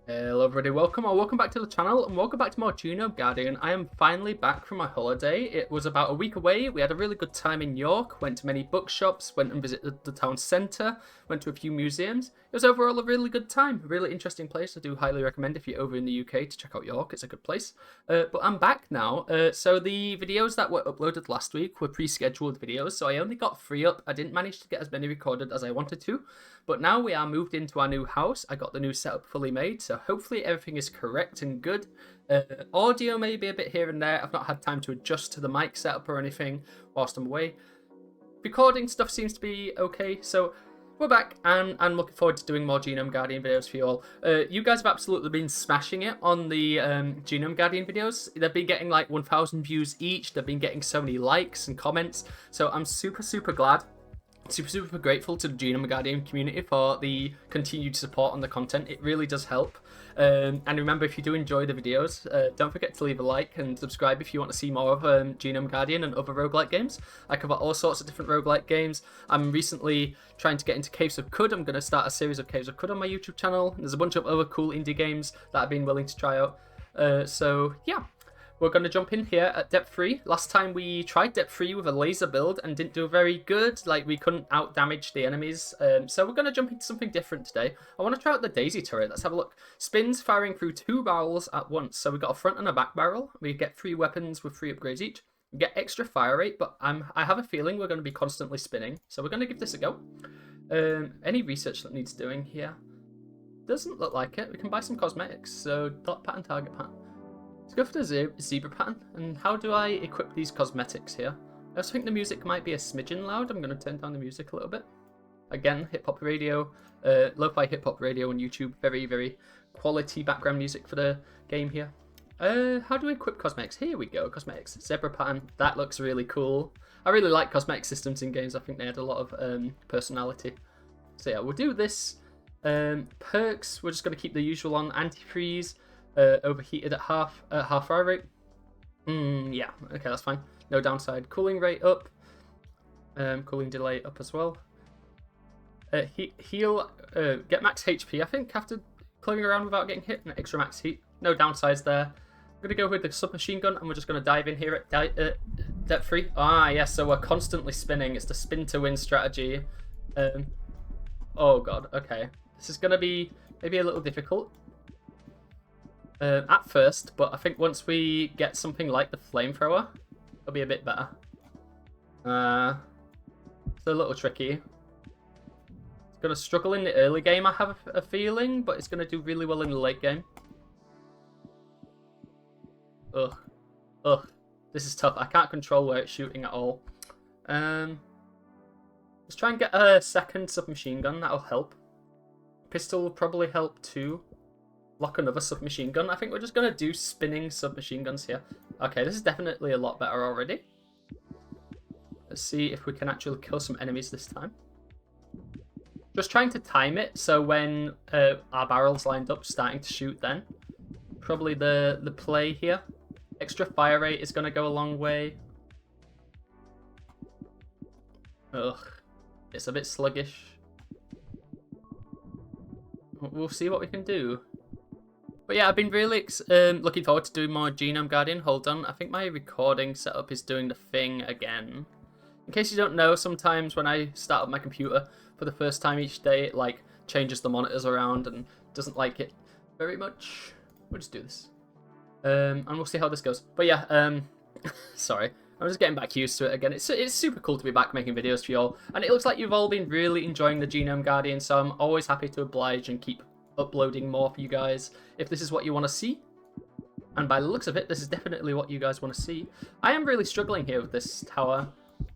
Hello everybody, welcome back to the channel and welcome back to more Genome Guardian. I am finally back from my holiday. It was about a week away. We had a really good time in York, went to many bookshops, went and visited the town centre, went to a few museums. It was overall a really good time, a really interesting place. I do highly recommend if you're over in the UK to check out York, it's a good place. But I'm back now, so the videos that were uploaded last week were pre-scheduled videos, so I only got 3 up. I didn't manage to get as many recorded as I wanted to, but now we are moved into our new house. I got the new setup fully made, so hopefully everything is correct and good. Audio may be a bit here and there. I've not had time to adjust to the mic setup or anything whilst I'm away. Recording stuff seems to be okay, so we're back and I'm looking forward to doing more Genome Guardian videos for you all. You guys have absolutely been smashing it on the Genome Guardian videos. They've been getting like 1,000 views each. They've been getting so many likes and comments, so I'm super glad. Super grateful to the Genome Guardian community for the continued support on the content. It really does help. And remember, if you do enjoy the videos, don't forget to leave a like and subscribe if you want to see more of Genome Guardian and other roguelite games. I cover all sorts of different roguelite games. I'm recently trying to get into Caves of Cud. I'm going to start a series of Caves of Cud on my YouTube channel. There's a bunch of other cool indie games that I've been willing to try out. So yeah. We're going to jump in here at depth 3. Last time we tried depth 3 with a laser build and didn't do very good. Like, we couldn't out-damage the enemies. So we're going to jump into something different today. I want to try out the daisy turret. Let's have a look. Spins firing through 2 barrels at once. So we've got a front and a back barrel. We get 3 weapons with 3 upgrades each. We get extra fire rate, but I have a feeling we're going to be constantly spinning. So we're going to give this a go. Any research that needs doing here? Doesn't look like it. We can buy some cosmetics. So dot pattern, target pattern. Let's go for the zebra pattern. And how do I equip these cosmetics here? I also think the music might be a smidgen loud. I'm going to turn down the music a little bit. Again, hip-hop radio, lo-fi hip-hop radio on YouTube. Very quality background music for the game here. How do we equip cosmetics? Here we go, cosmetics. Zebra pattern. That looks really cool. I really like cosmetic systems in games. I think they had a lot of personality. So yeah, we'll do this. Perks, we're just going to keep the usual on. Antifreeze. Overheated at half fire rate. Yeah, okay, that's fine. No downside. Cooling rate up. Cooling delay up as well. Heal. Get max HP, I think, after clogging around without getting hit. And extra max heat. No downsides there. I'm going to go with the submachine gun, and we're just going to dive in here at depth 3. Ah, yes, so we're constantly spinning. It's the spin to win strategy. Oh, God, okay. This is going to be maybe a little difficult. At first, but I think once we get something like the flamethrower, it'll be a bit better. It's a little tricky. It's going to struggle in the early game, I have a feeling, but it's going to do really well in the late game. Ugh. This is tough. I can't control where it's shooting at all. Let's try and get a second submachine gun. That'll help. Pistol will probably help too. Lock another submachine gun. I think we're just going to do spinning submachine guns here. Okay, this is definitely a lot better already. Let's see if we can actually kill some enemies this time. Just trying to time it so when our barrel's lined up, starting to shoot then. Probably the play here. Extra fire rate is going to go a long way. Ugh. It's a bit sluggish. We'll see what we can do. But yeah, I've been really looking forward to doing more Genome Guardian. Hold on, I think my recording setup is doing the thing again. In case you don't know, sometimes when I start up my computer for the first time each day, it like changes the monitors around and doesn't like it very much. We'll just do this. And we'll see how this goes. But yeah, sorry. I'm just getting back used to it again. It's super cool to be back making videos for you all. And it looks like you've all been really enjoying the Genome Guardian, so I'm always happy to oblige and keep uploading more for you guys if this is what you want to see. And by the looks of it, this is definitely what you guys want to see. I am really struggling here with this tower.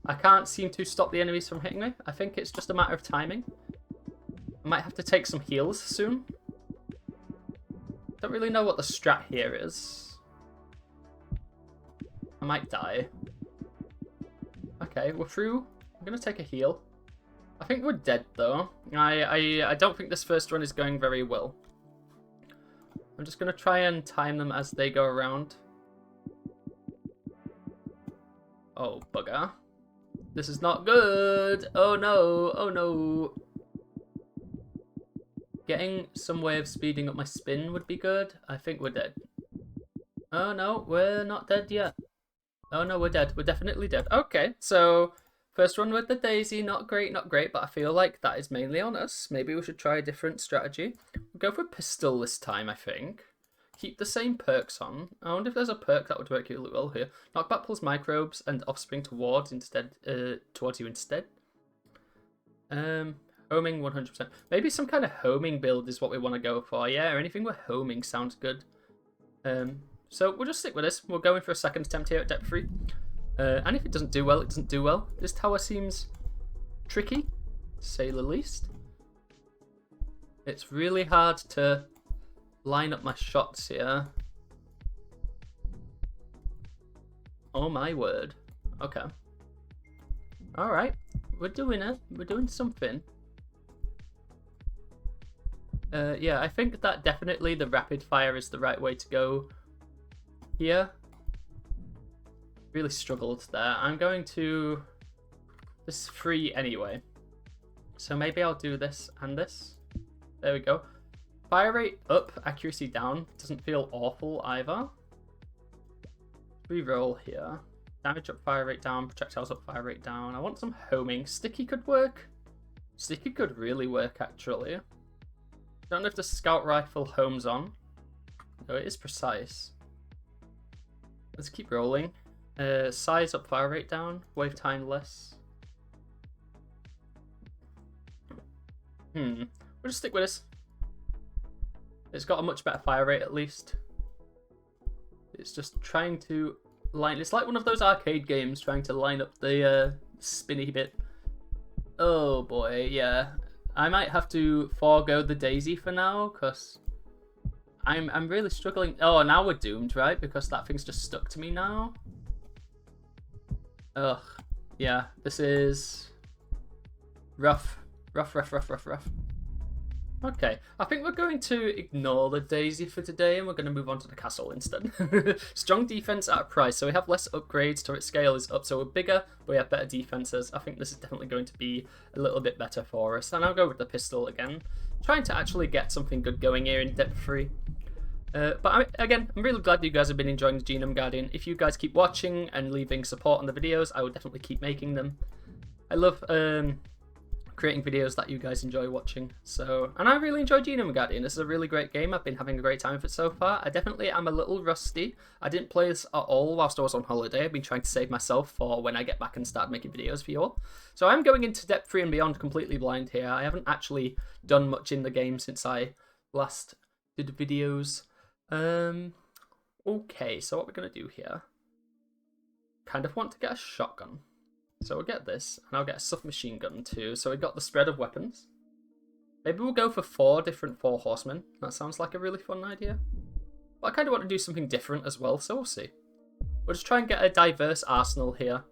I can't seem to stop the enemies from hitting me. I think it's just a matter of timing. I might have to take some heals soon. Don't really know what the strat here is. I might die. Okay, we're through. I'm gonna take a heal. I think we're dead though. I don't think this first run is going very well. I'm just going to try and time them as they go around. Oh, bugger. This is not good. Oh no, oh no. Getting some way of speeding up my spin would be good. I think we're dead. Oh no, we're not dead yet. Oh no, we're dead. We're definitely dead. Okay, so first one with the daisy, not great, but I feel like that is mainly on us. Maybe we should try a different strategy. We'll go for pistol this time, I think. Keep the same perks on. I wonder if there's a perk that would work really well here. Knockback pulls microbes and offspring towards you instead. Homing 100%. Maybe some kind of homing build is what we want to go for. Yeah, anything with homing sounds good. So we'll just stick with this. We'll go in for a second attempt here at depth 3. And if it doesn't do well, it doesn't do well. This tower seems tricky, to say the least. It's really hard to line up my shots here. Oh my word. Okay. Alright. We're doing it. We're doing something. Yeah, I think that definitely the rapid fire is the right way to go here. Really struggled there. I'm going to... This is free anyway. So maybe I'll do this and this. There we go. Fire rate up, accuracy down. Doesn't feel awful either. Reroll here. Damage up, fire rate down. Projectiles up, fire rate down. I want some homing. Sticky could work. Sticky could really work, actually. Don't know if the scout rifle homes on. No, it is precise. Let's keep rolling. Size up, fire rate down. Wave time less. We'll just stick with this. It's got a much better fire rate at least. It's just trying to line... It's like one of those arcade games trying to line up the spinny bit. Oh boy, yeah. I might have to forego the daisy for now, because I'm really struggling. Oh, now we're doomed, right? Because that thing's just stuck to me now. Ugh. Yeah, this is rough. Rough. Okay, I think we're going to ignore the daisy for today and we're going to move on to the castle instead. Strong defense at a price, so we have less upgrades, turret scale is up, so we're bigger, but we have better defenses. I think this is definitely going to be a little bit better for us. And I'll go with the pistol again, trying to actually get something good going here in depth 3. Again, I'm really glad you guys have been enjoying the Genome Guardian. If you guys keep watching and leaving support on the videos, I will definitely keep making them. I love creating videos that you guys enjoy watching. And I really enjoy Genome Guardian. This is a really great game. I've been having a great time with it so far. I definitely am a little rusty. I didn't play this at all whilst I was on holiday. I've been trying to save myself for when I get back and start making videos for you all. So I'm going into depth 3 and beyond completely blind here. I haven't actually done much in the game since I last did videos. Okay, so what we're going to do here, kind of want to get a shotgun. So we'll get this, and I'll get a submachine gun too. So we got the spread of weapons. Maybe we'll go for 4 horsemen. That sounds like a really fun idea. But I kind of want to do something different as well, so we'll see. We'll just try and get a diverse arsenal here.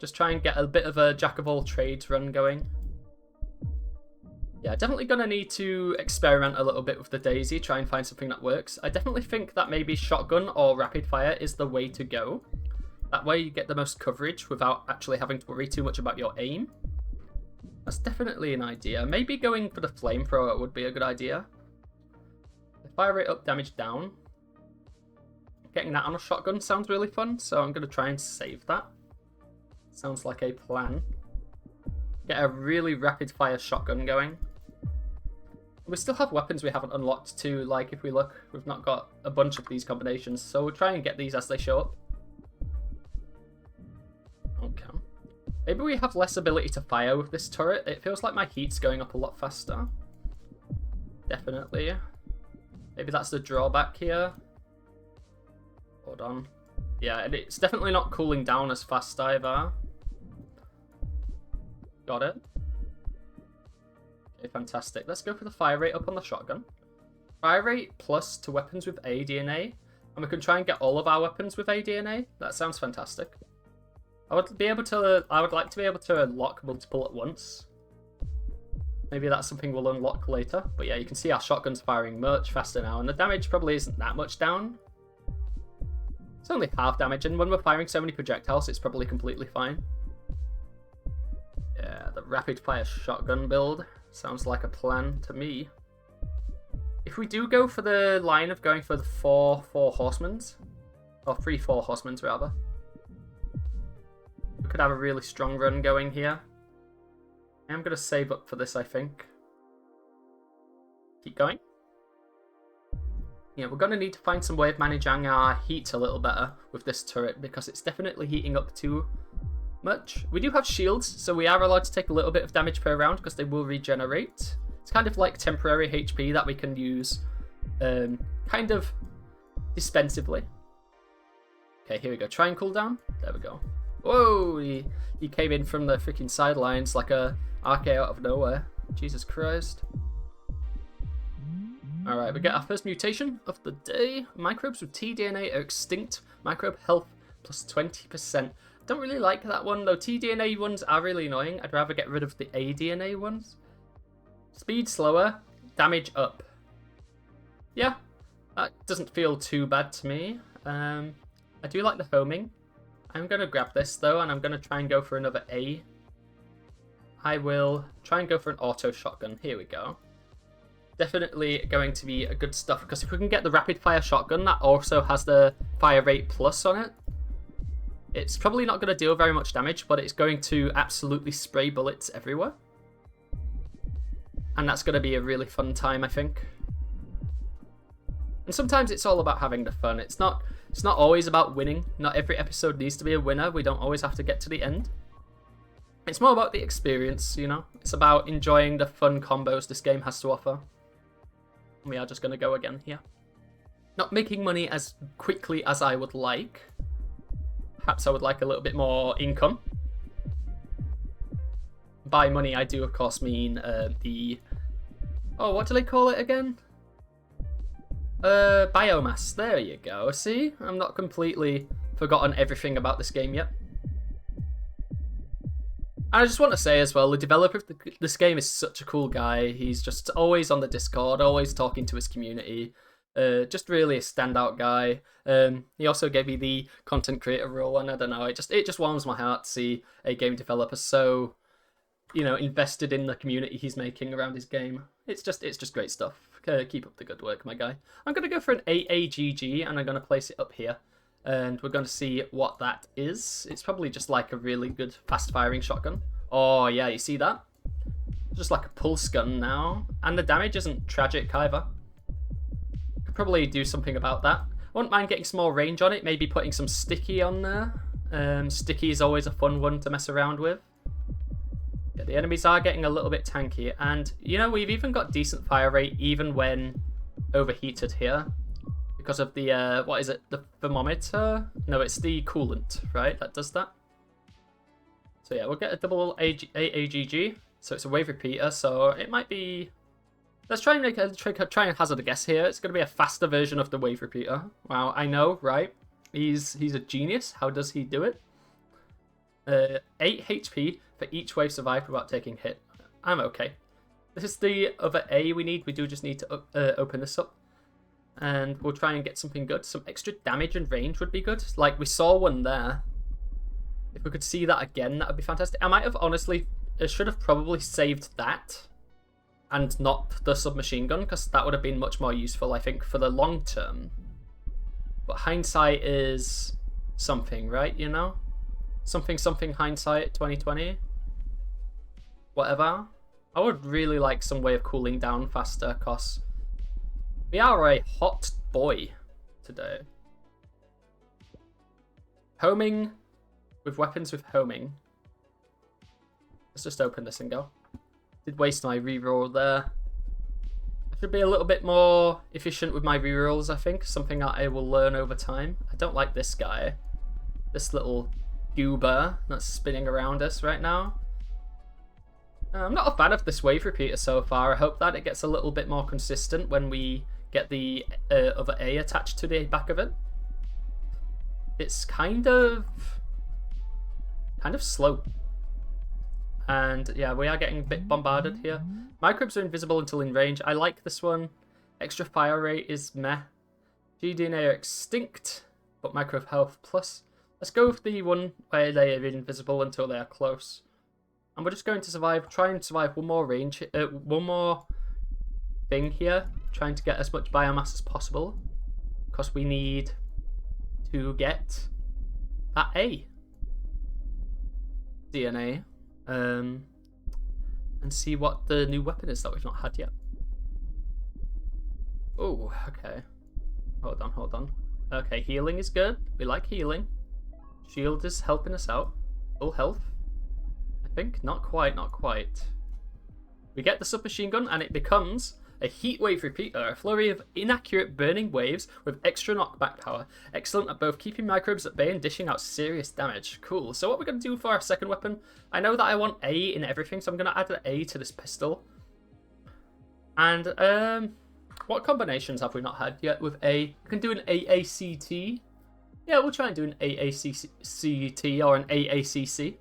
Just try and get a bit of a jack-of-all-trades run going. Yeah, definitely going to need to experiment a little bit with the daisy, try and find something that works. I definitely think that maybe shotgun or rapid fire is the way to go. That way you get the most coverage without actually having to worry too much about your aim. That's definitely an idea. Maybe going for the flamethrower would be a good idea. The fire rate up, damage down. Getting that on a shotgun sounds really fun, so I'm going to try and save that. Sounds like a plan. Get a really rapid fire shotgun going. We still have weapons we haven't unlocked too, like if we look, we've not got a bunch of these combinations, so we'll try and get these as they show up. Okay. Maybe we have less ability to fire with this turret. It feels like my heat's going up a lot faster. Definitely. Maybe that's the drawback here. Hold on. Yeah, and it's definitely not cooling down as fast either. Got it. Okay, fantastic. Let's go for the fire rate up on the shotgun. Fire rate plus to weapons with ADNA. And we can try and get all of our weapons with ADNA. That sounds fantastic. I would like to be able to unlock multiple at once. Maybe that's something we'll unlock later. But yeah, you can see our shotgun's firing much faster now. And the damage probably isn't that much down. It's only half damage. And when we're firing so many projectiles, it's probably completely fine. Yeah, the rapid fire shotgun build. Sounds like a plan to me. If we do go for the line of going for the 4 horsemen's, or 3 4 horsemen's rather, we could have a really strong run going here. I am going to save up for this, I think. Keep going. Yeah, we're going to need to find some way of managing our heat a little better with this turret, because it's definitely heating up too much. We do have shields, so we are allowed to take a little bit of damage per round because they will regenerate. It's kind of like temporary HP that we can use kind of dispensively. Okay, here we go. Try and cool down. There we go. Whoa! He came in from the freaking sidelines like a arcade out of nowhere. Jesus Christ. Alright, we get our first mutation of the day. Microbes with tDNA are extinct. Microbe health plus 20%. Don't really like that one though. tDNA ones are really annoying. I'd rather get rid of the aDNA ones. Speed slower, damage up. Yeah, that doesn't feel too bad to me. I do like the homing. I'm going to grab this though, and I'm going to try and go for another A. I will try and go for an auto shotgun. Here we go. Definitely going to be a good stuff, because if we can get the rapid fire shotgun that also has the fire rate plus on it, it's probably not going to deal very much damage, but it's going to absolutely spray bullets everywhere. And that's going to be a really fun time, I think. And sometimes it's all about having the fun. It's not always about winning. Not every episode needs to be a winner. We don't always have to get to the end. It's more about the experience, you know? It's about enjoying the fun combos this game has to offer. We are just going to go again here. Not making money as quickly as I would like. Perhaps I would like a little bit more income. By money, I do, of course, mean the... Oh, what do they call it again? Biomass. There you go. See? I'm not completely forgotten everything about this game yet. I just want to say as well, the developer of this game is such a cool guy. He's just always on the Discord, always talking to his community. Just really a standout guy. He also gave me the content creator role, and I don't know, it just warms my heart to see a game developer so, you know, invested in the community he's making around his game. It's just great stuff. Keep up the good work, my guy. I'm gonna go for an AAGG, and I'm gonna place it up here. And we're going to see what that is. It's probably just like a really good fast-firing shotgun. Oh, yeah, you see that? Just like a pulse gun now. And the damage isn't tragic either. Could probably do something about that. Wouldn't mind getting some more range on it. Maybe putting some sticky on there. Sticky is always a fun one to mess around with. Yeah, the enemies are getting a little bit tanky. And, you know, we've even got decent fire rate even when overheated here. Because of the, what is it, the thermometer? No, it's the coolant, right? That does that. So yeah, we'll get a double AAGG. So it's a wave repeater, so it might be... Let's try and hazard a guess here. It's going to be a faster version of the wave repeater. Wow, I know, right? He's a genius. How does he do it? 8 HP for each wave survived without taking hit. I'm okay. This is the other A we need. We do just need to open this up. And we'll try and get something good. Some extra damage and range would be good. Like, we saw one there. If we could see that again, that would be fantastic. I might have honestly... I should have probably saved that. And not the submachine gun, because that would have been much more useful, I think, for the long term. But hindsight is something, right? You know? Something hindsight 2020. Whatever. I would really like some way of cooling down faster, because... We are a hot boy today. Homing with weapons with homing. Let's just open this and go. Did waste my reroll there. I should be a little bit more efficient with my rerolls, I think. Something that I will learn over time. I don't like this guy. This little goober that's spinning around us right now. I'm not a fan of this wave repeater so far. I hope that it gets a little bit more consistent when we get the other A attached to the back of it. It's kind of slow. And yeah, we are getting a bit bombarded here. Microbes are invisible until in range. I like this one. Extra fire rate is meh. GDNA are extinct, but microbe health plus. Let's go with the one where they are invisible until they are close. And we're just going to try and survive one more one more thing here, trying to get as much biomass as possible, because we need to get that A DNA, and see what the new weapon is that we've not had yet. Oh, okay. Hold on. Okay, healing is good. We like healing. Shield is helping us out. Full health. I think. Not quite. We get the submachine gun and it becomes a heat wave repeater, a flurry of inaccurate burning waves with extra knockback power. Excellent at both keeping microbes at bay and dishing out serious damage. Cool. So what we're going to do for our second weapon, I know that I want A in everything, so I'm going to add an A to this pistol. And, what combinations have we not had yet with A? We can do an AACT. Yeah, we'll try and do an AACT or an AACC.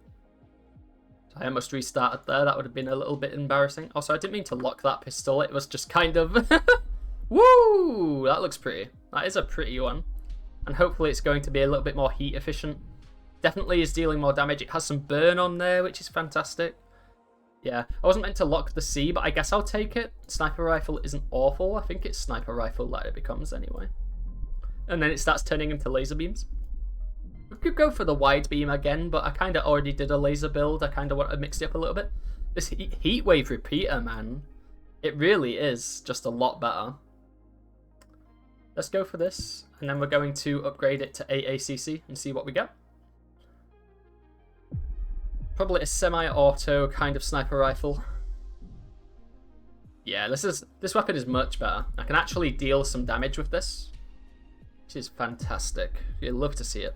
I almost restarted there. That would have been a little bit embarrassing. Also, I didn't mean to lock that pistol. It was just kind of... Woo! That looks pretty. That is a pretty one. And hopefully it's going to be a little bit more heat efficient. Definitely is dealing more damage. It has some burn on there, which is fantastic. Yeah, I wasn't meant to lock the C, but I guess I'll take it. Sniper rifle isn't awful. I think it's sniper rifle that it becomes anyway. And then it starts turning into laser beams. We could go for the wide beam again, but I kind of already did a laser build. I kind of want to mix it up a little bit. This heat wave repeater, man. It really is just a lot better. Let's go for this. And then we're going to upgrade it to AACC and see what we get. Probably a semi-auto kind of sniper rifle. Yeah, this weapon is much better. I can actually deal some damage with this, which is fantastic. You'll love to see it.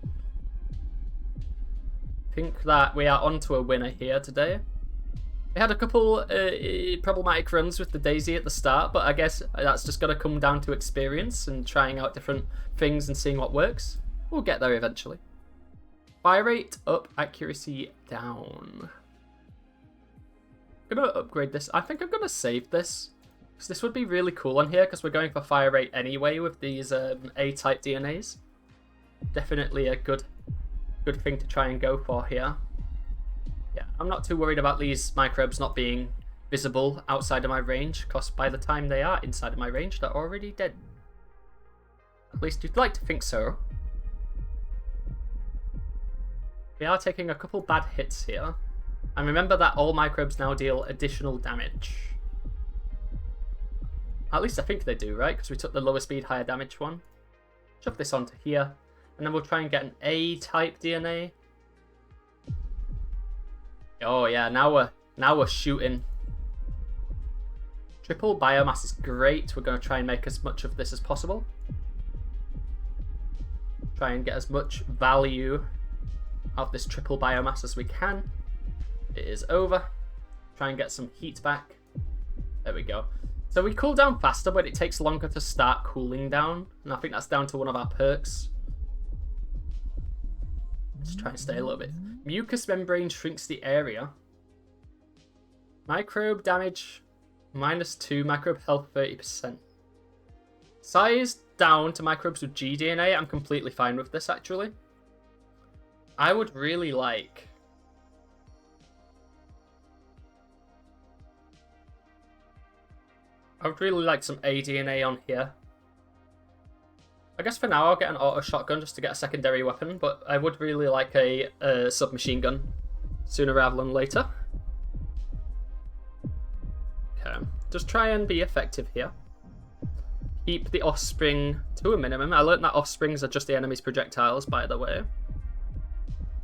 I think that we are onto a winner here today. We had a couple problematic runs with the Daisy at the start, but I guess that's just got to come down to experience and trying out different things and seeing what works. We'll get there eventually. Fire rate up, accuracy down. I'm going to upgrade this. I think I'm going to save this, because this would be really cool on here, because we're going for fire rate anyway with these A-type DNAs. Definitely a good thing to try and go for here. Yeah, I'm not too worried about these microbes not being visible outside of my range, because by the time they are inside of my range, they're already dead. At least you'd like to think so. We are taking a couple bad hits here. And remember that all microbes now deal additional damage. At least I think they do, right? Because we took the lower speed, higher damage one. Shove this onto here. And then we'll try and get an A-type DNA. Oh yeah, now we're shooting. Triple biomass is great. We're going to try and make as much of this as possible. Try and get as much value of this triple biomass as we can. It is over. Try and get some heat back. There we go. So we cool down faster, but it takes longer to start cooling down. And I think that's down to one of our perks. Just try and stay a little bit. Mucous membrane shrinks the area. Microbe damage -2, microbe health 30%. Size down to microbes with gDNA. I'm completely fine with this actually. I would really like... some ADNA on here. I guess for now I'll get an auto shotgun just to get a secondary weapon, but I would really like a submachine gun sooner rather than later. Okay, just try and be effective here. Keep the offspring to a minimum. I learned that offsprings are just the enemy's projectiles, by the way.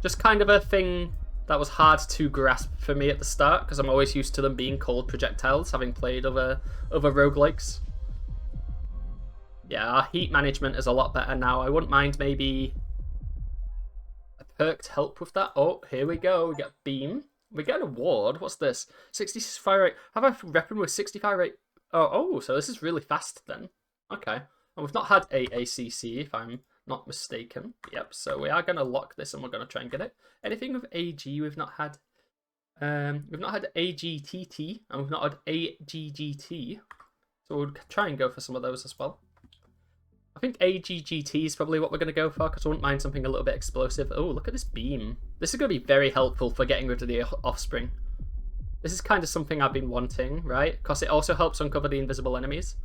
Just kind of a thing that was hard to grasp for me at the start, because I'm always used to them being cold projectiles, having played other roguelikes. Yeah, our heat management is a lot better now. I wouldn't mind maybe a perk to help with that. Oh, here we go. We get beam. We get an award. What's this? 66 fire rate. Have a weapon with 60 fire rate. Oh, so this is really fast then. Okay. And we've not had AACC, if I'm not mistaken. Yep, so we are going to lock this and we're going to try and get it. Anything with AG we've not had. We've not had AGTT and we've not had AGGT. So we'll try and go for some of those as well. I think AGGT is probably what we're going to go for, because I wouldn't mind something a little bit explosive. Oh, look at this beam. This is going to be very helpful for getting rid of the offspring. This is kind of something I've been wanting, right? Because it also helps uncover the invisible enemies.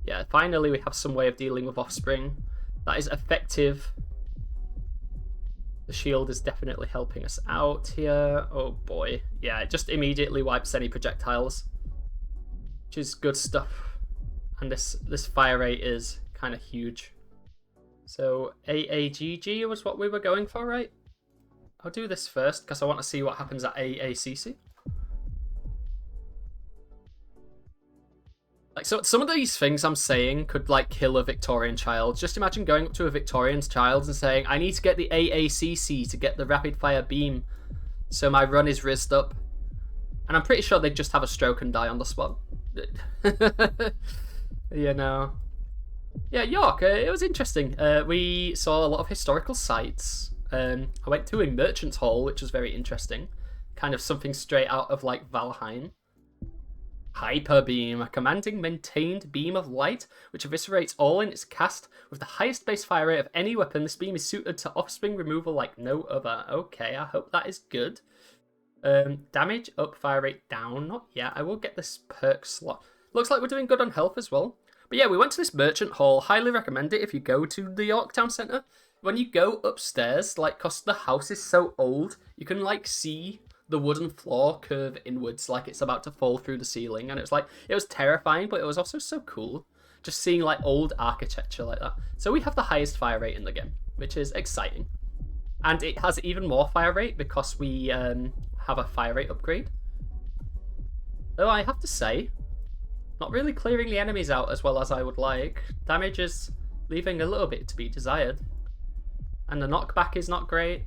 Yeah, finally we have some way of dealing with offspring that is effective. The shield is definitely helping us out here. Oh boy. Yeah, it just immediately wipes any projectiles, which is good stuff. And this fire rate is kind of huge. So AAGG was what we were going for, right? I'll do this first because I want to see what happens at AACC. Like, so some of these things I'm saying could like kill a Victorian child. Just imagine going up to a Victorian child and saying, I need to get the AACC to get the rapid fire beam so my run is rizzed up. And I'm pretty sure they'd just have a stroke and die on the spot. You know. Yeah, York, it was interesting. We saw a lot of historical sites. I went to a merchant's hall, which was very interesting. Kind of something straight out of like Valheim. Hyper beam, a commanding maintained beam of light which eviscerates all in its cast with the highest base fire rate of any weapon. This beam is suited to offspring removal like no other. Okay, I hope that is good. Damage up, fire rate down. Not yet. I will get this perk slot. Looks like we're doing good on health as well. But yeah, we went to this merchant hall. Highly recommend it if you go to the York Town Centre. When you go upstairs, like, cause the house is so old, you can like see the wooden floor curve inwards like it's about to fall through the ceiling, and it was terrifying, but it was also so cool just seeing like old architecture like that. So we have the highest fire rate in the game, which is exciting, and it has even more fire rate because we have a fire rate upgrade. Though I have to say, not really clearing the enemies out as well as I would like. Damage is leaving a little bit to be desired, and the knockback is not great.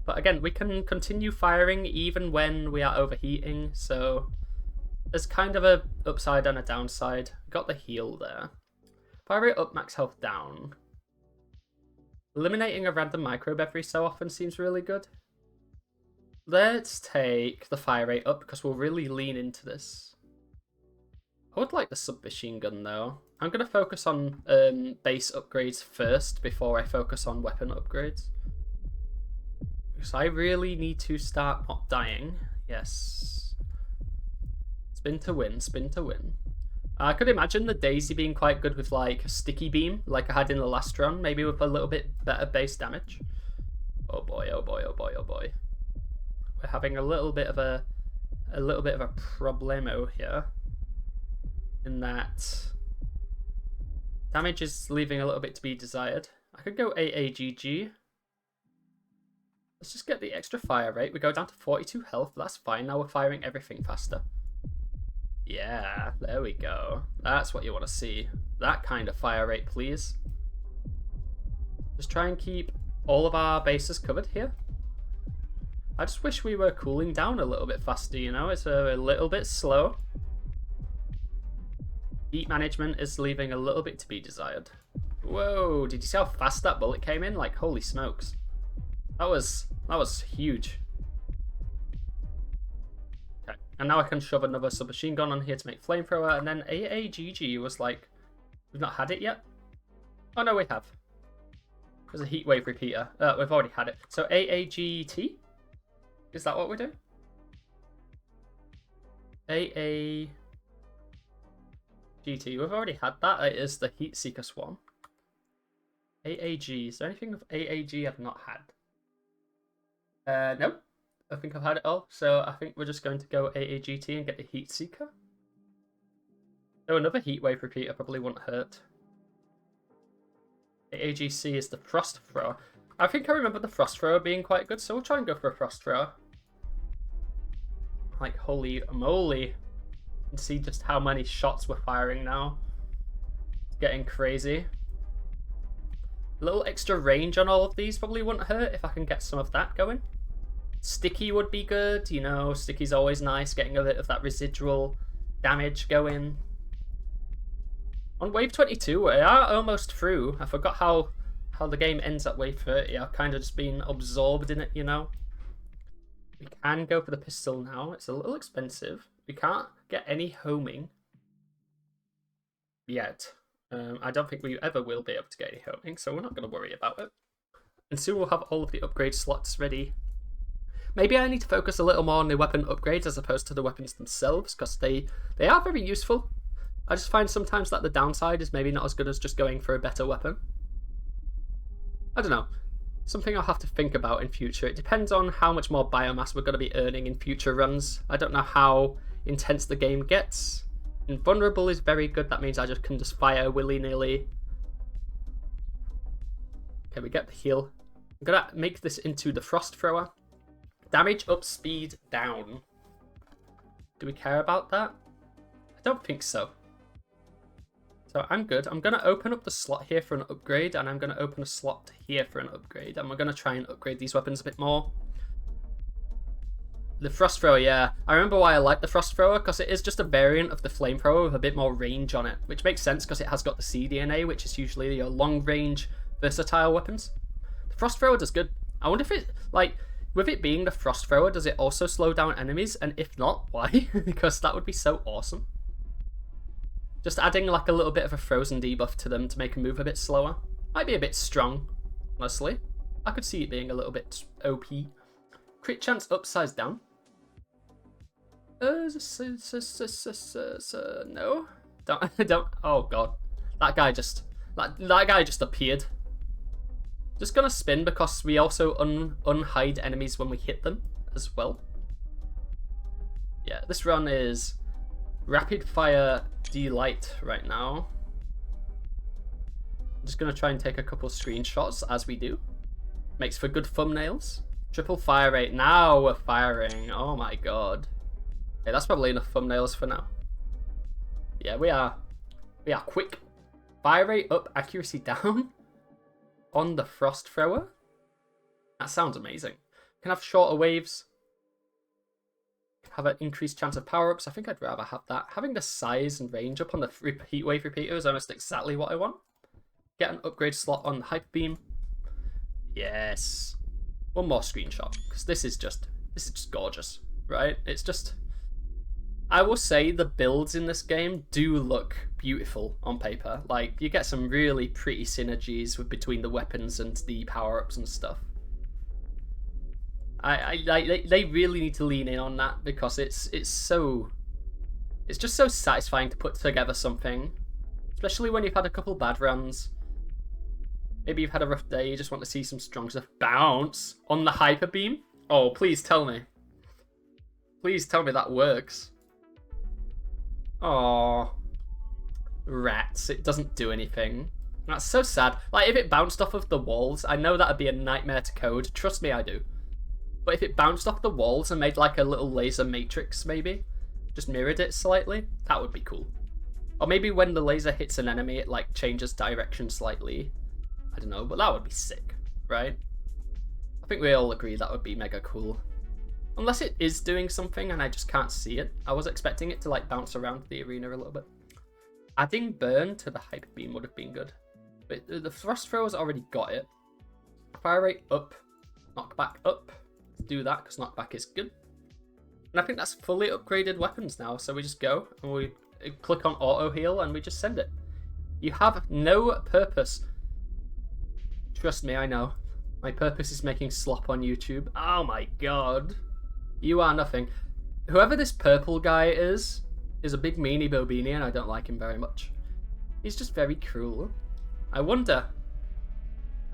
But again, we can continue firing even when we are overheating, so there's kind of a upside and a downside. Got the heal there. Fire rate up, max health down. Eliminating a random microbe every so often seems really good. Let's take the fire rate up because we'll really lean into this. I would like the submachine gun though. I'm going to focus on base upgrades first before I focus on weapon upgrades. Because I really need to start not dying. Yes. Spin to win, spin to win. I could imagine the Daisy being quite good with like a sticky beam, like I had in the last run, maybe with a little bit better base damage. Oh boy, oh boy, oh boy, oh boy. We're having a little bit of a problemo here. In that damage is leaving a little bit to be desired. I could go AAGG. Let's just get the extra fire rate. We go down to 42 health. That's fine. Now we're firing everything faster. Yeah, there we go. That's what you want to see. That kind of fire rate, please. Just try and keep all of our bases covered here. I just wish we were cooling down a little bit faster, you know? It's a little bit slow. Heat management is leaving a little bit to be desired. Whoa, did you see how fast that bullet came in? Like, holy smokes. That was huge. Okay, and now I can shove another submachine gun on here to make flamethrower, and then AAGG was like, we've not had it yet? Oh no, we have. There's a heat wave repeater. We've already had it. So AAGT? Is that what we're doing? AAGT. We've already had that. It is the Heat Seeker Swarm. AAG. Is there anything with AAG I've not had? No. I think I've had it all. So I think we're just going to go AAGT and get the Heat Seeker. Oh, another Heat Wave repeater probably won't hurt. AAGC is the Frost Thrower. I think I remember the Frost Thrower being quite good, so we'll try and go for a Frost Thrower. Like, holy moly. And see just how many shots we're firing now. It's getting crazy. A little extra range on all of these probably wouldn't hurt if I can get some of that going. Sticky would be good, you know, sticky's always nice, getting a bit of that residual damage going. On wave 22, we are almost through. I forgot how the game ends at wave 30. I've kind of just been absorbed in it, you know. We can go for the pistol now. It's a little expensive. We can't get any homing yet. I don't think we ever will be able to get any homing, so we're not going to worry about it. And soon we'll have all of the upgrade slots ready. Maybe I need to focus a little more on the weapon upgrades as opposed to the weapons themselves, because they are very useful. I just find sometimes that the downside is maybe not as good as just going for a better weapon. I don't know. Something I'll have to think about in future. It depends on how much more biomass we're going to be earning in future runs. I don't know how intense the game gets. Invulnerable is very good. That means I can just fire willy-nilly. Okay, we get the heal. I'm going to make this into the Frost Thrower. Damage up, speed down. Do we care about that? I don't think so. So I'm good. I'm going to open up the slot here for an upgrade, and I'm going to open a slot here for an upgrade, and we're going to try and upgrade these weapons a bit more. The Frost Thrower, yeah. I remember why I like the Frost Thrower, because it is just a variant of the Flamethrower with a bit more range on it, which makes sense because it has got the cDNA, which is usually your long-range, versatile weapons. The Frost Thrower does good. I wonder if it, like, with it being the Frost Thrower, does it also slow down enemies? And if not, why? Because that would be so awesome. Just adding like a little bit of a frozen debuff to them to make them move a bit slower. Might be a bit strong, honestly. I could see it being a little bit OP. Crit chance upsize down. No. Don't. Oh god. That guy just appeared. Just gonna spin because we also unhide enemies when we hit them as well. Yeah, this run is rapid fire delight right now. I'm just gonna try and take a couple screenshots as we do. Makes for good thumbnails. Triple fire rate. Now we're firing. Oh my god. Okay, that's probably enough thumbnails for now. Yeah, we are quick. Fire rate up, accuracy down on the Frost Thrower. That sounds amazing. Can have shorter waves. Have an increased chance of power-ups. I think I'd rather have that. Having the size and range up on the heat wave repeater is almost exactly what I want. Get an upgrade slot on the Hyper Beam. Yes. One more screenshot, because this is just gorgeous, right? It's just, I will say the builds in this game do look beautiful on paper. Like, you get some really pretty synergies between the weapons and the power-ups and stuff. They really need to lean in on that, because it's just so satisfying to put together something, especially when you've had a couple bad runs. Maybe you've had a rough day, you just want to see some strong stuff. Bounce on the Hyper Beam. Oh, please tell me. Please tell me that works. Oh, rats! It doesn't do anything. That's so sad. Like, if it bounced off of the walls, I know that'd be a nightmare to code. Trust me, I do. But if it bounced off the walls and made like a little laser matrix, maybe, just mirrored it slightly, that would be cool. Or maybe when the laser hits an enemy, it like changes direction slightly. I don't know, but that would be sick, right? I think we all agree that would be mega cool. Unless it is doing something and I just can't see it. I was expecting it to like bounce around the arena a little bit. Adding burn to the Hyper Beam would have been good. But the Frost Thrower's already got it. Fire rate up, knockback up. Do that because knockback is good. And I think that's fully upgraded weapons now. So we just go and we click on auto heal and we just send it. You have no purpose. Trust me, I know. My purpose is making slop on YouTube. Oh my god. You are nothing. Whoever this purple guy is a big meanie bobini and I don't like him very much. He's just very cruel. I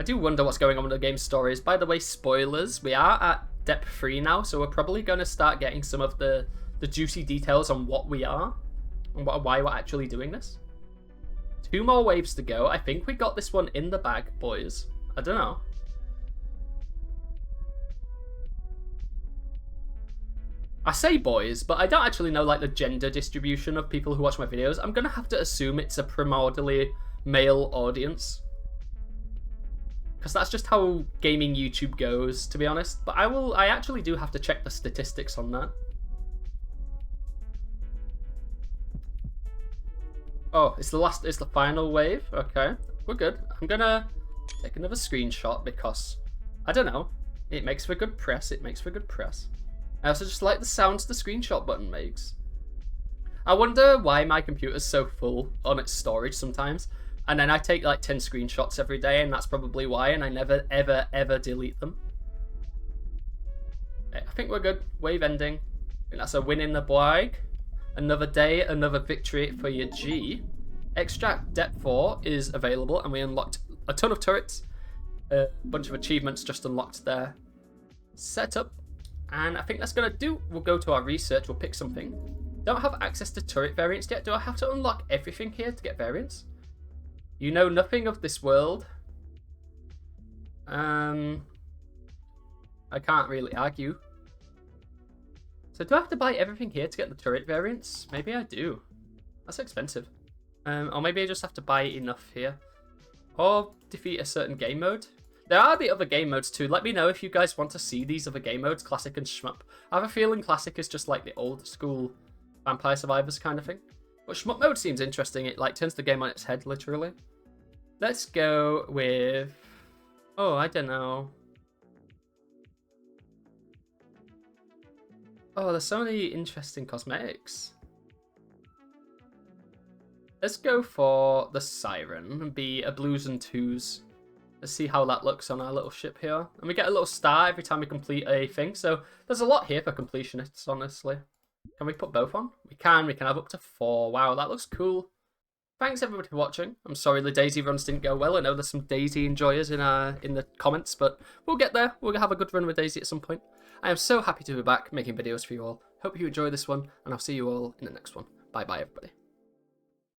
do wonder what's going on with the game's stories. By the way, spoilers, we are at depth 3 now, so we're probably going to start getting some of the juicy details on what we are and why we're actually doing this. 2 more waves to go. I think we got this one in the bag, boys. I don't know. I say boys, but I don't actually know like the gender distribution of people who watch my videos. I'm going to have to assume it's a primordially male audience. Because that's just how gaming YouTube goes, to be honest. But I actually do have to check the statistics on that. Oh, it's the final wave. Okay, we're good. I'm gonna take another screenshot because, I don't know, it makes for good press. I also just like the sounds the screenshot button makes. I wonder why my computer's so full on its storage sometimes. And then I take like 10 screenshots every day, and that's probably why, and I never, ever, ever delete them. I think we're good. Wave ending. I think that's a win in the bag. Another day, another victory for your G. Extract Depth 4 is available, and we unlocked a ton of turrets. A bunch of achievements just unlocked there. Setup. And I think that's going to do. We'll go to our research. We'll pick something. Don't have access to turret variants yet. Do I have to unlock everything here to get variants? You know nothing of this world. I can't really argue. So do I have to buy everything here to get the turret variants? Maybe I do. That's expensive. Or maybe I just have to buy enough here. Or defeat a certain game mode. There are the other game modes too. Let me know if you guys want to see these other game modes, Classic and Shmup. I have a feeling Classic is just like the old school Vampire Survivors kind of thing. But Shmup mode seems interesting. It like turns the game on its head, literally. Let's go with... Oh, I don't know. Oh, there's so many interesting cosmetics. Let's go for the Siren and be a blues and twos. Let's see how that looks on our little ship here. And we get a little star every time we complete a thing. So there's a lot here for completionists, honestly. Can we put both on? We can have up to 4. Wow, that looks cool. Thanks everybody for watching. I'm sorry the Daisy runs didn't go well. I know there's some Daisy enjoyers in the comments, but we'll get there. We'll have a good run with Daisy at some point. I am so happy to be back making videos for you all. Hope you enjoy this one, and I'll see you all in the next one. Bye bye everybody.